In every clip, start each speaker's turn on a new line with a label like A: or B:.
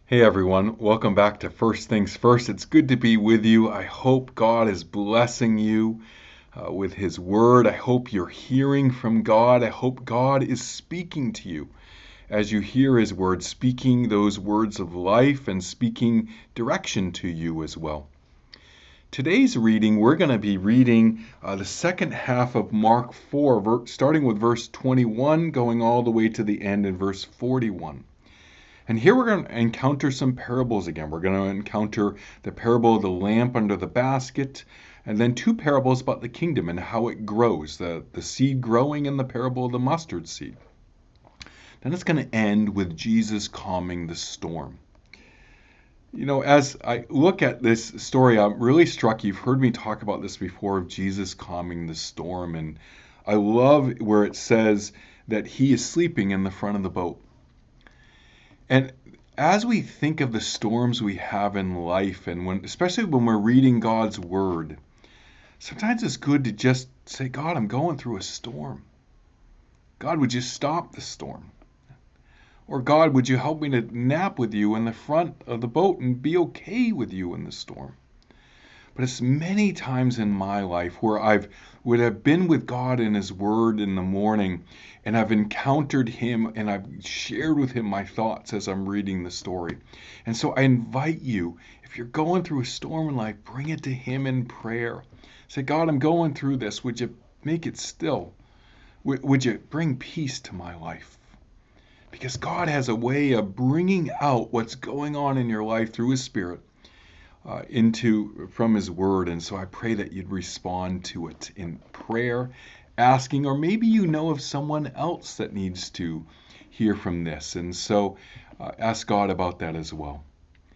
A: Hey everyone, welcome back to First Things First. It's good to be with you. I hope God is blessing you with His Word. I hope you're hearing from God. I hope God is speaking to you as you hear His Word, speaking those words of life and speaking direction to you as well. Today's reading, we're going to be reading the second half of Mark 4, starting with verse 21, going all the way to the end in verse 41. And here we're going to encounter some parables again. We're going to encounter the parable of the lamp under the basket, and then two parables about the kingdom and how it grows, the seed growing and the parable of the mustard seed. Then it's going to end with Jesus calming the storm. You know, as I look at this story, I'm really struck. You've heard me talk about this before of Jesus calming the storm. And I love where it says that he is sleeping in the front of the boat. And as we think of the storms we have in life, and especially when we're reading God's word, sometimes it's good to just say, God, I'm going through a storm. God, would you stop the storm? Or God, would you help me to nap with you in the front of the boat and be okay with you in the storm? But it's many times in my life where would have been with God in His Word in the morning, and I've encountered Him and I've shared with Him my thoughts as I'm reading the story. And so I invite you, if you're going through a storm in life, bring it to Him in prayer. Say, God, I'm going through this. Would you make it still? Would you bring peace to my life? Because God has a way of bringing out what's going on in your life through His Spirit. From His Word, and so I pray that you'd respond to it in prayer, asking, or maybe you know of someone else that needs to hear from this, and so ask God about that as well.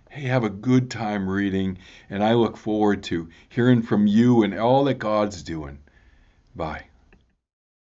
A: Hey, have a good time reading, and I look forward to hearing from you and all that God's doing. Bye.